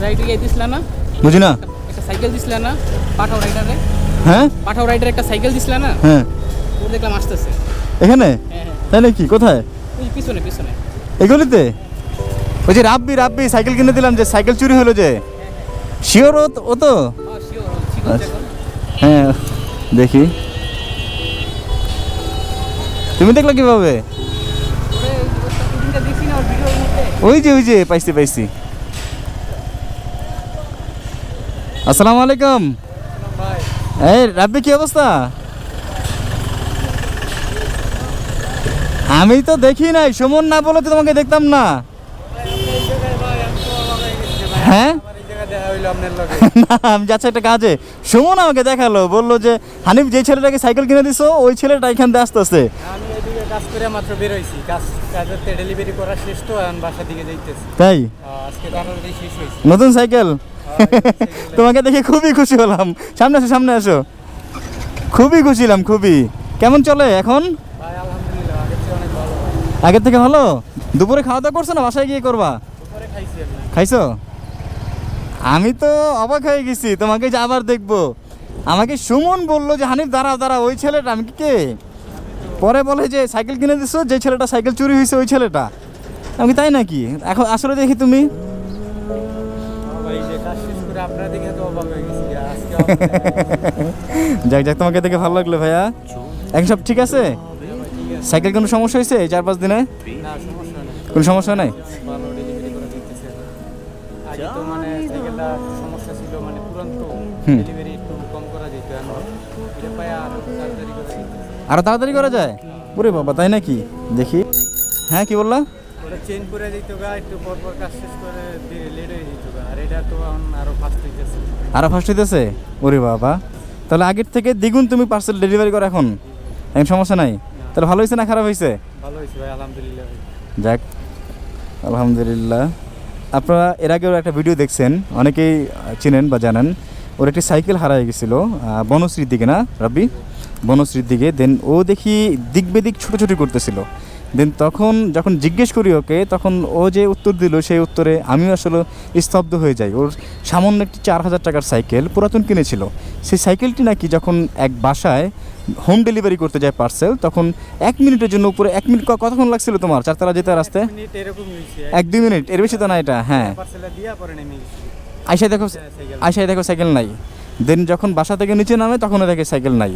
রাইডে গিয়ে দিছিলা না? বুঝি না। একটা সাইকেল দিছিলা না পাঠাও রাইডারে? হ্যাঁ পাঠাও রাইডার একটা সাইকেল দিছিলা না? হ্যাঁ ও দেখলাম আসতেছে। এখানে? হ্যাঁ হ্যাঁ, তাই নাকি? কোথায়? ওই পিছনে পিছনে। এগুলিতে? ওই যে রাব্বি সাইকেল কিনে দিলাম, যে সাইকেল চুরি হলো যে, শিওর ও তো? হ্যাঁ শিওর, শিওর দেখো। হ্যাঁ দেখি। তুমি দেখলে কিভাবে? ওরে ওইটা দেখছি না ওর ভিডিওর মধ্যে। ওই যে পাইছি। আসসালামু আলাইকুম ভাই এই রাব্বি, কি অবস্থা? আমি তো দেখি নাই, সুমন না বলে তো তোমাকে দেখতাম না। হ্যাঁ না, আমি যাচ্ছি একটা কাজে, সুমন আমাকে দেখালো, বললো যে হানিফ যে ছেলেটাকে সাইকেল কিনে দিছো ওই ছেলেটা এখান দিয়ে আসতেছে। আমি এদিকে কাজ করে মাত্র বের হইছি, কাজের ডেলিভারি করা শেষ তো, এখন বাসা দিকে যাইতেছি। তাই? আজকে জানুয়ারি শেষ হইছে। নতুন সাইকেল? তোমাকে দেখে খুবই খুশি হলাম। সামনে আসো। খুবই খুশি হলাম, খুবই। কেমন চলে এখন? ভাই আলহামদুলিল্লাহ আগের চেয়ে অনেক ভালো। আগের থেকে ভালো? দুপুরে খাওয়া দাওয়া করছো না বাসায় গিয়ে করবা? দুপুরে খাইছি আমি। খাইছো? আমি তো অবাক হয়ে গেছি, তোমাকে যে আবার দেখবো। আমাকে সুমন বললো যে হানিফ দাঁড়া ওই ছেলেটা। আমি কে? পরে বলে যে সাইকেল কিনে দিছো, যে ছেলেটা সাইকেল চুরি হয়েছে ওই ছেলেটা। আমি তাই নাকি? এখন আসলে দেখি তুমি। ভাই যে কাজ শেষ করে আপনার দিকে তো অবাক হয়ে গেছি আজকে। যাক তোমাকে দেখে ভালো লাগলো ভাইয়া। এখন সব ঠিক আছে? সাইকেল কোনো সমস্যা হয়েছে এই 4-5 দিনে? না সমস্যা নেই, কোনো সমস্যা নাই? ভালো ডেলিভারি করে দিতেছে। আগে তো মানে সাইকেলটা সমস্যা ছিল, মানে পুরান তো, ডেলিভারি একটু কম করা যেত, এখন এটা পায় আরো তাড়াতাড়ি করে দিতেছে। আরো তাড়াতাড়ি করা যায়? ওরে বাবা, তাই নাকি? দেখি। হ্যাঁ কি বললা? ওটা চেঞ্জ করে দিত গা, একটু পর কাজ শেষ করে লেট হয়ে দিত গা, আর এটা তো এখন আরো ফাস্ট হইতেছে। আরো ফার্স্ট হইতেছে? ওরে বাবা, তাহলে আগের থেকে দ্বিগুণ তুমি পার্সেল ডেলিভারি করো এখন? এখন সমস্যা নাই? তাহলে ভালো হয়েছে না খারাপ হয়েছে? ভালো হয়েছে ভাই আলহামদুলিল্লাহ। যাক আলহামদুলিল্লাহ। আপনারা এর আগেও একটা ভিডিও দেখছেন, অনেকেই চেনেন বা জানেন। ওর একটি সাইকেল হারায় গেছিলো বনশ্রীর দিকে, না রাব্বি? বনশ্রীর দিকে। দেন ও দেখি দিক বেদিক ছুটোছুটি করতেছিল। দেন তখন যখন জিজ্ঞেস করি ওকে, তখন ও যে উত্তর দিল, সেই উত্তরে আমিও আসলে স্তব্ধ হয়ে যাই। ওর সামান্য একটি 4000 টাকার সাইকেল পুরাতন কিনেছিল। সেই সাইকেলটি নাকি যখন এক বাসায় হোম ডেলিভারি করতে যায় পার্সেল, তখন 1 মিনিটের জন্য উপরে 1 মিনিট কতক্ষণ লাগছিল তোমার 4 তলা যেতে রাস্তায়? মিনিট এরকম হইছে, 1-2 মিনিট, এর বেশি তো না এটা। হ্যাঁ, পার্সেলটা দিয়া পরে নেমে গেছি। আইসায় দেখো সাইকেল নাই। দেন যখন বাসা থেকে নিচে নামে তখনও দেখে সাইকেল নাই।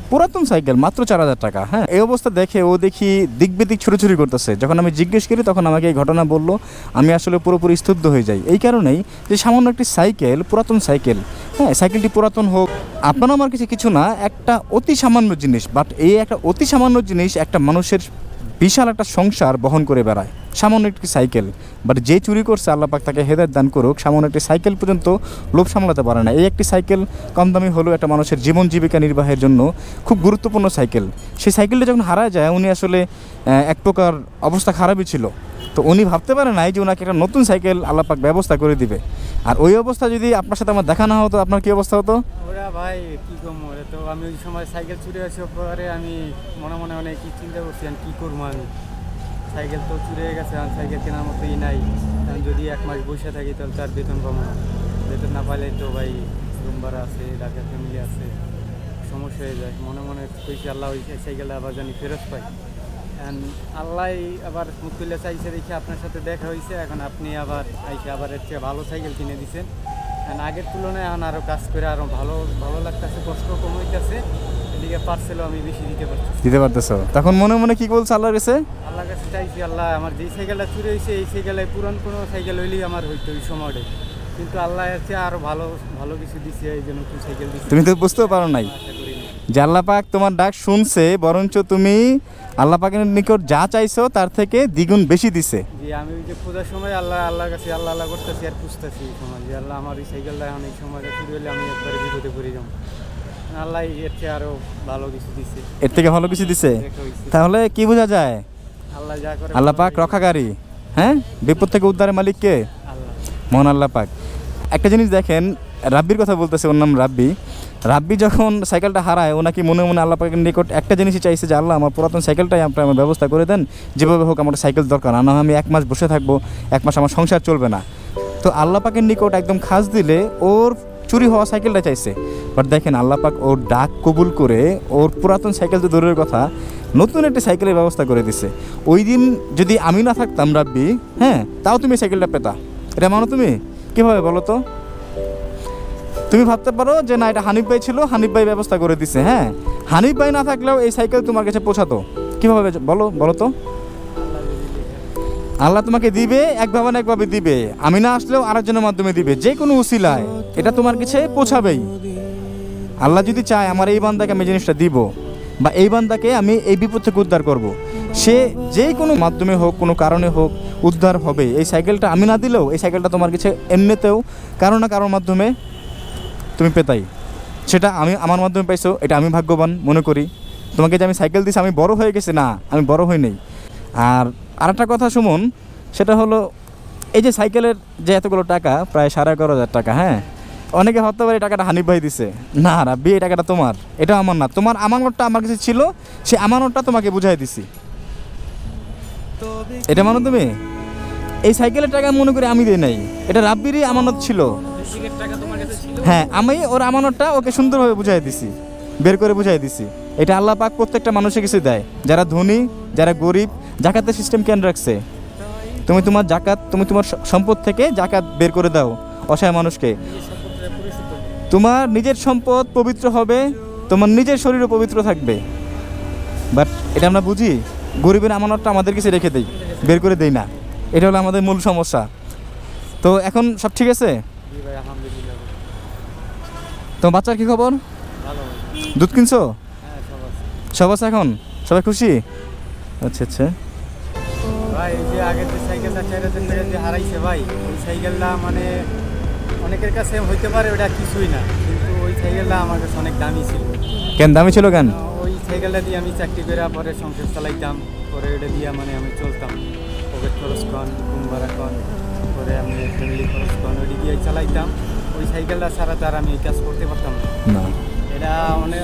পুরাতন সাইকেল, মাত্র 4000 টাকা। হ্যাঁ, এই অবস্থা দেখে ও দেখি দিক বেদিক ছুটোছুটি করতেছে। যখন আমি জিজ্ঞেস করি তখন আমাকে এই ঘটনা বললো। আমি আসলে পুরোপুরি স্তব্ধ হয়ে যাই এই কারণেই যে সামান্য একটি সাইকেল, পুরাতন সাইকেল। হ্যাঁ, সাইকেলটি পুরাতন হোক আপনার আমার কাছে কিছু না, একটা অতি সামান্য জিনিস। বাট এই একটা অতি সামান্য জিনিস একটা মানুষের বিশাল একটা সংসার বহন করে বেড়ায়। সামান্য একটি সাইকেল, বাট যে চুরি করছে আল্লাহ পাক তাকে হেদায়েত দান করুক, সামান্য একটি সাইকেল পর্যন্ত লোভ সামলাতে পারে না। এই একটি সাইকেল কম দামি হলেও একটা মানুষের জীবন জীবিকা নির্বাহের জন্য খুব গুরুত্বপূর্ণ সাইকেল। সেই সাইকেলটা যখন হারায় যায়, উনি আসলে এক প্রকার অবস্থা খারাপই ছিল। তো উনি ভাবতে পারে নাই যে ওনাকে একটা নতুন সাইকেল আল্লাহ পাক ব্যবস্থা করে দিবে। আর ওই অবস্থা যদি আপনার সাথে আমার দেখা না হতো, আপনার কী অবস্থা হতো? ওরা ভাই কি কম, ওরা তো আমি ওই সময় সাইকেল চুরি হয়েছে পরে আমি মনে মনে অনেক কি চিন্তা করছি, আমি কী করবো। আমি সাইকেল তো চুরি হয়ে গেছে, আর সাইকেল কেনার মতোই নাই। আমি যদি 1 মাস বসে থাকি তাহলে তার বেতন কম, বেতন না পাইলে তো ভাই রুম ভাড়া আছে, ঢাকা ফ্যামিলি আছে, সমস্যা হয়ে যায়। মনে মনে কইছি আল্লাহ ওই সাইকেলটা আবার জানি ফেরত পাই। আল্লাহ আবার মুখ তুলে চাইছে দেখি আপনার সাথে দেখা হয়েছে, এখন আপনি আবার আইসে আবার এর চেয়ে ভালো সাইকেল কিনে দিচ্ছেন। আগের তুলনায় এখন আরও কাজ করে আরও ভালো লাগতেছে, কষ্ট কম হইতেছে, এদিকে পার্সেলও আমি বেশি দিতে পারতেছো। তখন মনে মনে কি বলছো আল্লাহর কাছে? আল্লাহর কাছে চাইছি, আল্লাহ আমার যেই সাইকেলটা চুরি হয়েছে এই সাইকেলে পুরান কোনো সাইকেল হইলেই আমার হইতো ওই সময়টা, কিন্তু আল্লাহ এর চেয়ে আরও ভালো কিছু দিচ্ছে, এই জন্য নতুন সাইকেল দিচ্ছে। তুমি তো বুঝতেও পারো নাই যে আল্লাহ পাক তোমার ডাক শুনছে, বরঞ্চ তুমি আল্লাহ পাকের নিকট যা চাইছো তার থেকে দ্বিগুণ বেশি দিছে। যে আমি ওই যে খোঁজার সময় আল্লাহর কাছে আল্লাহ করতেছি আর খুঁজতেছি এই সময়, যে আল্লাহ আমার এই সাইকেলটা এখন এই সময়টা চুরি হলে আমি একবারে বিপদে পড়ে যাবো। আল্লাহ এর চেয়ে আরও ভালো কিছু দিছে, এর থেকে ভালো কিছু দিছে। তাহলে কি বোঝা যায়? আল্লাহ যা করে আল্লাহ পাক রক্ষাকারী। হ্যাঁ, বিপদ থেকে উদ্ধারের মালিক কে? আল্লাহ, মহান আল্লাহ পাক। একটা জিনিস দেখেন, রাব্বির কথা বলতেছে, ওর নাম রাব্বি। রাব্বি যখন সাইকেলটা হারায় ও নাকি মনে মনে আল্লাহ পাকের নিকট একটা জিনিসই চাইছে যে আল্লাহ আমার পুরাতন সাইকেলটাই আপনি আমার ব্যবস্থা করে দেন, যেভাবে হোক আমার সাইকেল দরকার, না হয় আমি 1 মাস বসে থাকবো, 1 মাস আমার সংসার চলবে না। তো আল্লাহ পাকের নিকট একদম খাস দিলে ওর চুরি হওয়া সাইকেলটা চাইছে। বাট দেখেন আল্লাহ পাক ওর ডাক কবুল করে ওর পুরাতন সাইকেল তো দূরের কথা, নতুন একটা সাইকেলের ব্যবস্থা করে দিছে। ওই দিন যদি আমি না থাকতাম রাব্বি, হ্যাঁ, তাও তুমি সাইকেলটা পেতা। এটা মানো তুমি? কীভাবে বলো তো? তুমি ভাবতে পারো যে না এটা হানিফ ভাই ছিল, হানিফ ভাই ব্যবস্থা করে দিছে। হ্যাঁ, হানিফ ভাই না থাকলেও এই সাইকেল তোমার কাছে পৌঁছাতো। কীভাবে বলো তো? আল্লাহ তোমাকে দিবে, একভাবে না একভাবে দিবে। আমি না আসলেও আরেকজনের মাধ্যমে দিবে, যে কোনো উসিলায় এটা তোমার কাছে পৌঁছাবেই। আল্লাহ যদি চায় আমার এই বান্দাকে আমি জিনিসটা দিব, বা এই বান্দাকে আমি এই বিপদ থেকে উদ্ধার করব, সে যে কোনো মাধ্যমে হোক, কোনো কারণে হোক উদ্ধার হবে। এই সাইকেলটা আমি না দিলেও এই সাইকেলটা তোমার কাছে এমনিতেও কারো না কারোর মাধ্যমে তুমি পেতাই। সেটা আমি আমার মাধ্যমে পাইছো, এটা আমি ভাগ্যবান মনে করি। তোমাকে যে আমি সাইকেল দিছি আমি বড় হয়ে গেছি, না, আমি বড় হই নাই। আর আরেকটা কথা সুমন, সেটা হলো এই যে সাইকেলের যে এতগুলো টাকা, প্রায় 11,500 টাকা, হ্যাঁ, অনেকে ভাবতে পারে এই টাকাটা হানিফ ভাই দিছে। না রাব্বি, এই টাকাটা তোমার, এটা আমার না। তোমার আমানতটা আমার কাছে ছিল, সে আমানতটা তোমাকে বুঝাই দিছি। এটা মানো তুমি? এই সাইকেলের টাকা মনে করি আমি দিই নাই, এটা রাব্বিরই আমানত ছিল। হ্যাঁ, আমি ওর আমানতটা ওকে সুন্দরভাবে বুঝাই দিছি, বের করে বুঝাই দিছি। এটা আল্লাহ পাক প্রত্যেকটা মানুষের কিছু দেয়, যারা ধনী, যারা গরিব। জাকাতের সিস্টেম কেন রাখছে? তুমি তোমার জাকাত, তুমি তোমার সম্পদ থেকে জাকাত বের করে দাও অসহায় মানুষকে। তোমার নিজের সম্পদ পবিত্র হবে, তোমার নিজের শরীরও পবিত্র থাকবে। বাট এটা আমরা বুঝি, গরিবের আমানতটা আমাদের কাছে রেখে দেই, বের করে দেই না। এটা হলো আমাদের মূল সমস্যা। তো এখন সব ঠিক আছে? তোমার বাচ্চার কি খবর? দুধ কিনছো? সব আছে এখন? সবাই খুশি? আচ্ছা আচ্ছা। ভাই এই যে আগের যে সাইকেলটা 4,000 টাকা যে হারাইছে ভাই, ওই সাইকেলটা মানে অনেকের কাছে হইতে পারে ওটা কিছুই না, কিন্তু ওই সাইকেলটা আমার কাছে অনেক দামি ছিল। কেন দামি ছিল কেন? ওই সাইকেলটা দিয়ে আমি চাকরি করে পরে সংসার চালাইতাম, পরে ওটা দিয়ে মানে আমি চলতাম, পকেট খরচ কন, ঘুম ভাড়া কন, পরে আমি ফ্যামিলি খরচ কন, ওটি দিয়ে চালাইতাম। ওই সাইকেলটা ছাড়া তো আর আমি এই কাজ করতে পারতাম না। এটা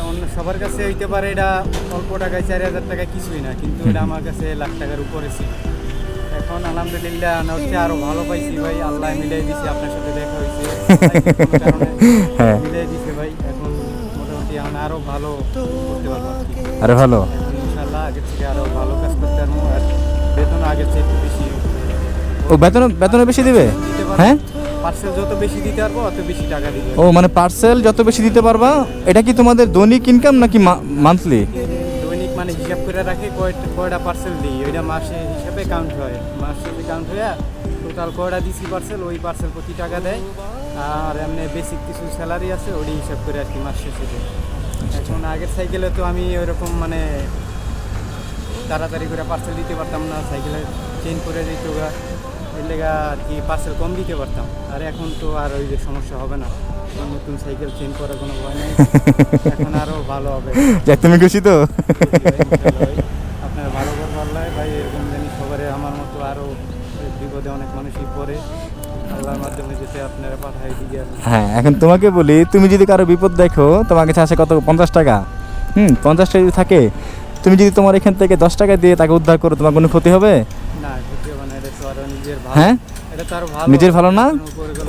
অন্য সবার কাছে হইতে পারে এটা অল্প টাকায় 4,000 টাকা কিছুই না, কিন্তু এটা আমার কাছে লাখ টাকার উপরে ছিল। এখন আলহামদুলিল্লাহ হচ্ছে আরো ভালো পাইছি ভাই, আল্লাহ মিলাই দিছে, আপনার সাথে দেখা হয়েছে, মিলাই দিছে ভাই। এখন মোটামুটি আমি আরো ভালো করতে পারবো, আরো ভালো ইনশাআল্লাহ। আগের থেকে আরো ভালো কাজ করতে পারবো, আর বেতন আগের চেয়ে একটু বেশি। ও বেতনও বেশি দিবে? হ্যাঁ, পার্সেল যত বেশি দিতে পারবো অত বেশি টাকা দিবে। ও মানে পার্সেল যত বেশি দিতে পারবা। এটা কি তোমাদের দৈনিক ইনকাম নাকি মান্থলি? দৈনিক মানে হিসাব করে রাখে কয়টা পার্সেল দিই, ওইটা মাসে হিসাবে কাউন্ট হয়, মাসে কাউন্ট হয়ে টোটাল কয়টা দিছি পার্সেল, ওই পার্সেল প্রতি টাকা দেয়। আর এমনি বেসিক কিছু স্যালারি আছে, ওটি হিসাব করে আর কি মাস শেষে দেয়। এখন আগের সাইকেলে তো আমি ওইরকম মানে তাড়াতাড়ি করে পার্সেল দিতে পারতাম না, সাইকেলে চেঞ্জ করে দিত গা, এর লেগা আর কি পার্সেল কম দিতে পারতাম। আর এখন তো আর ওই যে সমস্যা হবে না, নতুন সাইকেল চেঞ্জ করার কোনো ভয় নেই, এখন আরও ভালো হবে। তুমি খুশি তো? আপনার ভালো করে ভালো লাগে ভাই, এরকম জানি সবারই আমার মতো আরও বিপদে অনেক মানুষই পড়ে, আল্লাহর মাধ্যমে যেতে আপনারা পাঠাই দিয়ে। হ্যাঁ, এখন তোমাকে বলি, তুমি যদি কারো বিপদ দেখো, তোমার কাছে আসে কত? 50 টাকা। 50 টাকা যদি থাকে, তুমি যদি তোমার এখান থেকে 10 টাকা দিয়ে তাকে উদ্ধার করো, তোমার কোনো ক্ষতি হবে না? ক্ষতি হবে না, এটা তো আরও নিজের ভালো। হ্যাঁ, এটা তো আরও ভালো, নিজের ভালো না,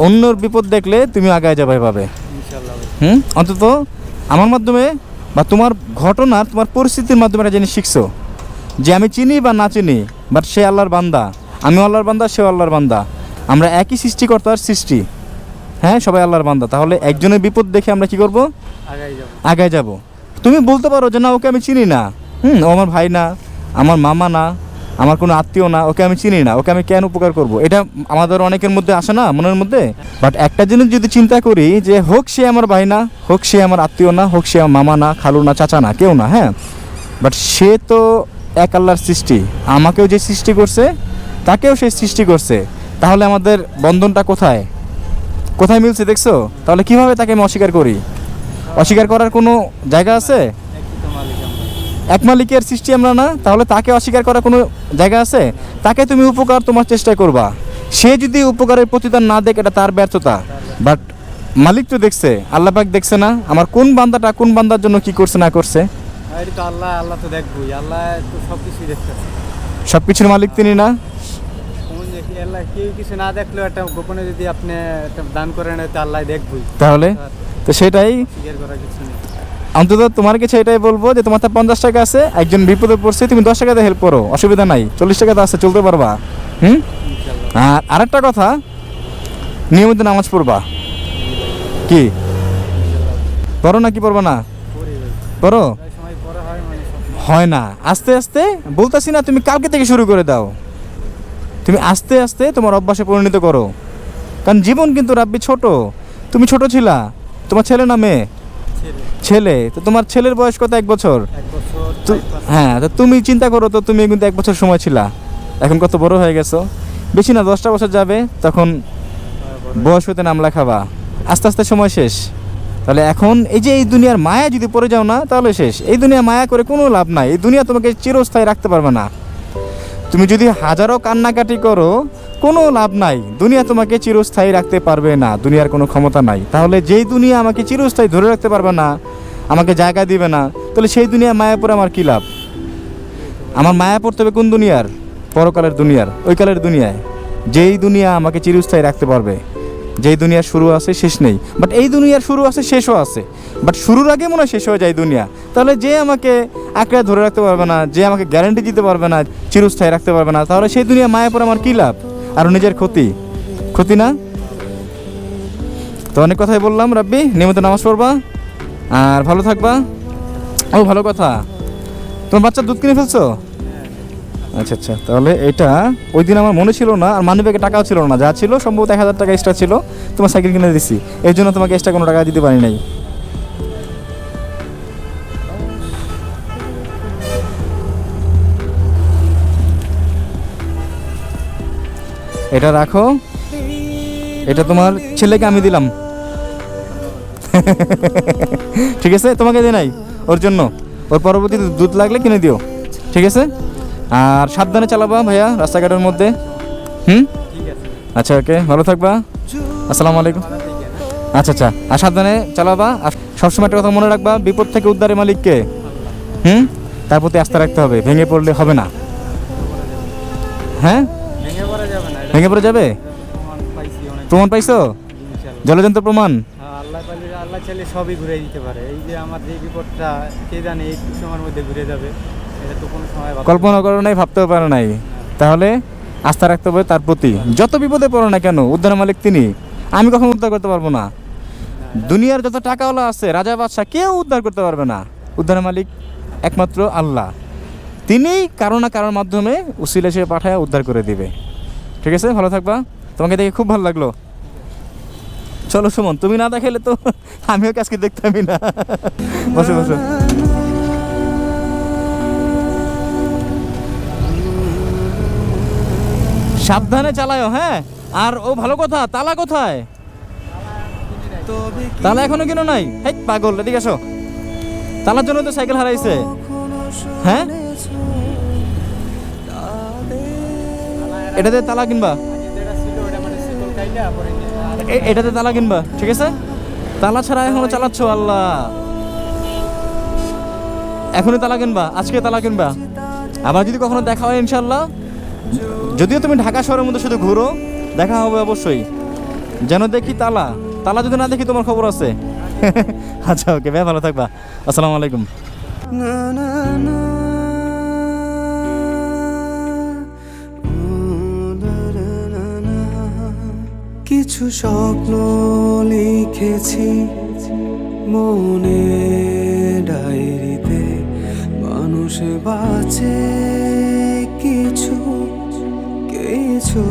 অন্যর বিপদ দেখলে তুমি আগায় যাবে ভাবে। ইনশাআল্লাহ। অন্তত আমার মাধ্যমে বা তোমার ঘটনার, তোমার পরিস্থিতির মাধ্যমে একটা জিনিস শিখছো, যে আমি চিনি বা না চিনি, বাট সে আল্লাহর বান্দা, আমি আল্লাহর বান্দা, সেও আল্লাহর বান্দা, আমরা একই সৃষ্টিকর্তার সৃষ্টি। হ্যাঁ, সবাই আল্লাহর বান্দা। তাহলে একজনের বিপদ দেখে আমরা কি করব? আগায় যাব। তুমি বলতে পারো যে না, ওকে আমি চিনি না, ও আমার ভাই না, আমার মামা না, আমার কোনো আত্মীয় না, ওকে আমি চিনি না, ওকে আমি কেন উপকার করব? এটা আমাদের অনেকের মধ্যে আসে না মনের মধ্যে। বাট একটা জিনিস যদি চিন্তা করি, যে হোক সে আমার ভাই না, হোক সে আমার আত্মীয় না, হোক সে আমার মামা না, খালু না, চাচা না, কেউ না, হ্যাঁ, বাট সে তো এক আল্লাহর সৃষ্টি, আমাকেও যে সৃষ্টি করছে তাকেও সে সৃষ্টি করছে। তাহলে আমাদের বন্ধনটা কোথায় মিলছে দেখছো? তাহলে কিভাবে তাকে আমি অস্বীকার করি? অস্বীকার করার কোনো জায়গা আছে? এক মালিকের সৃষ্টি আমরা না, তাহলে তাকে অস্বীকার করার কোনো জায়গা আছে? তাকে তুমি উপকার তোমার চেষ্টা করবা, সে যদি উপকারের প্রতিদান না দেয়, এটা তার ব্যর্থতা। বাট মালিক তো দেখছে, আল্লাহ পাক দেখছে না আমার কোন বান্দাটা কোন বান্দার জন্য কি করছে না করছে? আর এটা তো আল্লাহ, আল্লাহ তো দেখবই, আল্লাহ তো সব কিছুই দেখতেছে। সব কিছুর মালিক তিনি না? কোন দেখি আল্লাহ কেউ কিছু না দেখলেও একটা গোপনে যদি আপনি একটা দান করেন তো আল্লাহ দেখবই। তাহলে তো সেটাই স্বীকার করার কিছু নেই। অন্তত তোমার কাছে এটাই বলবো যে তোমার তো 50 টাকা আছে, একজন বিপদে পড়ছে, তুমি 10 টাকাতে হেল্প করো, অসুবিধা নাই। 40 টাকা তো আছে, চলতে পারবা। ইনশাআল্লাহ। আর আরেকটা কথা, নিয়মিত নামাজ পড়বা। কি পড়ো না কি পড়বা না? করি ভাই। পড়ো? প্রায় সময় পরে হয় মানে সব হয় না, আস্তে আস্তে বলতাছি না, তুমি কালকে থেকে শুরু করে দাও। তুমি আস্তে আস্তে তোমার অভ্যাসে পরিণত করো, কারণ জীবন কিন্তু রাব্বি ছোট। তুমি ছোট ছিলা, তোমার ছেলে না মেয়ে? ছেলে। ছেলে। তো তোমার ছেলের বয়স কত? 1 বছর। 1 বছর তো 4-5 হ্যাঁ, তো তুমি চিন্তা করো তো, তুমি কিন্তু 1 বছর সময় ছিলা, এখন কত বড় হয়ে গেছো। বেশি না 10টা বছর যাবে, তখন বয়স হতে নাম লেখাবা, আস্তে আস্তে সময় শেষ। তাহলে এখন এই যে এই দুনিয়ার মায়া যদি পড়ে যাও না, তাহলে শেষ। এই দুনিয়া মায়া করে কোনো লাভ নাই, এই দুনিয়া তোমাকে চিরস্থায়ী রাখতে পারবে না। তুমি যদি হাজারো কান্নাকাটি করো, কোনো লাভ নাই, দুনিয়া তোমাকে চিরস্থায়ী রাখতে পারবে না, দুনিয়ার কোনো ক্ষমতা নাই। তাহলে যেই দুনিয়া আমাকে চিরস্থায়ী ধরে রাখতে পারবে না, আমাকে জায়গা দিবে না, তাহলে সেই দুনিয়া মায়া পড়ে আমার কী লাভ? আমার মায়া পড়তে হবে কোন দুনিয়ার? পরকালের দুনিয়ার, ওই কালের দুনিয়ায়, যেই দুনিয়া আমাকে চিরস্থায়ী রাখতে পারবে, যেই দুনিয়ার শুরু আছে শেষ নেই। বাট এই দুনিয়ার শুরু আছে, শেষও আছে, বাট শুরুর আগে মনে হয় শেষ হয়ে যায় দুনিয়া। তাহলে যে আমাকে আঁকড়ে ধরে রাখতে পারবে না, যে আমাকে গ্যারান্টি দিতে পারবে না, চিরস্থায়ী রাখতে পারবে না, তাহলে সেই দুনিয়া মায়া পড়ে আমার কী লাভ? আর নিজের ক্ষতি, ক্ষতি না? তো অনেক কথাই বললাম রাব্বি, নিয়মিত নামাজ পড়বা আর ভালো থাকবা। ও ভালো কথা, তোমার বাচ্চার দুধ কিনে ফেলছো? আচ্ছা আচ্ছা, তাহলে এটা ওই দিন আমার মনে ছিল না, আর মানি ব্যাগে টাকাও ছিল না, যা ছিল সম্ভবত 1000 টাকা এক্সট্রা ছিল, তোমার সাইকেল কিনে দিছি, এর জন্য তোমাকে এক্সট্রা কোনো টাকা দিতে পারি নাই। এটা রাখো, এটা তোমার ছেলেকে আমি দিলাম। ঠিক আছে, তোমাকে দিই নাই, ওর জন্য, ওর পরবর্তী দুধ লাগলে কিনে দিও, ঠিক আছে? আর সাবধানে চালাবা ভাইয়া রাস্তাঘাটের মধ্যে। ঠিক আছে। আচ্ছা, ওকে, ভালো থাকবা। আসসালামু আলাইকুম। ভালো থেকেন। আচ্ছা আচ্ছা, আর সাবধানে চালাবা, আর সবসময় একটা কথা মনে রাখবা, বিপদ থেকে উদ্ধারের মালিককে। তার প্রতি আস্থা রাখতে হবে, ভেঙে পড়লে হবে না। হ্যাঁ, ভেঙে পড়া যাবে না, এটা ভেঙে পড়ে যাবে। প্রমাণ পাইছি অনেক। প্রমাণ পাইছো? ইনশাআল্লাহ। জলজন্ত প্রমাণ। হ্যাঁ, আল্লাহ পাইলে আল্লাহ চাইলে সবই ঘুরে দিতে পারে। এই যে আমার যে বিপদটা কে জানে এই কিছু সময়ের মধ্যে ঘুরে যাবে, এটা তো কোনো সময় ভাবতে কল্পনা করো নাই, ভাবতেও পারো নাই। তাহলে আস্থা রাখতে হবে তার প্রতি, যত বিপদে পড়ো না কেন, উদ্ধার মালিক তিনি। আমি কখনো উদ্ধার করতে পারবো না, দুনিয়ার যত টাকাওয়ালা আছে, রাজা বাদশাহ, কেউ উদ্ধার করতে পারবে না। উদ্ধার মালিক একমাত্র আল্লাহ, তিনিই কারো না কারোর মাধ্যমে উসিলা হিসেবে পাঠায় উদ্ধার করে দিবে। ঠিক আছে, ভালো থাকবা। তোমাকে দেখে খুব ভালো লাগলো। চলো সুমন, তুমি না দেখাইলে তো আমিও আজকে দেখতামই না। বসো বসো। সাবধানে চালাও, হ্যাঁ। আর ও ভালো কথা, তালা কোথায়? তালা এখনো কিনো নাই? হেই পাগল, এদিকে আসো। তালার জন্য তো সাইকেল হারাইছে। হ্যাঁ, এটাতে তালা কিনবা, যেটা ছিল ওটা মানে শিকল কাইটা পরে এটাতে তালা কিনবা, ঠিক আছে? তালা ছাড়া এখনো চালাচ্ছ, আল্লাহ। এখনই তালা কিনবা, আজকে তালা কিনবা। আবার যদি কখনো দেখা হয় ইনশাল্লাহ, যদিও তুমি ঢাকা শহরের মধ্যে শুধু ঘুরো, দেখা হবে অবশ্যই। যেন দেখি তালা, তালা যদি না দেখি তোমার খবর আছে। আচ্ছা, ওকে ভাই, ভালো থাকবা। আসসালামু আলাইকুম। কিছু স্বপ্ন লিখেছি মনে ডায়েরিতে, মানুষ বাঁচে কিছু কিছু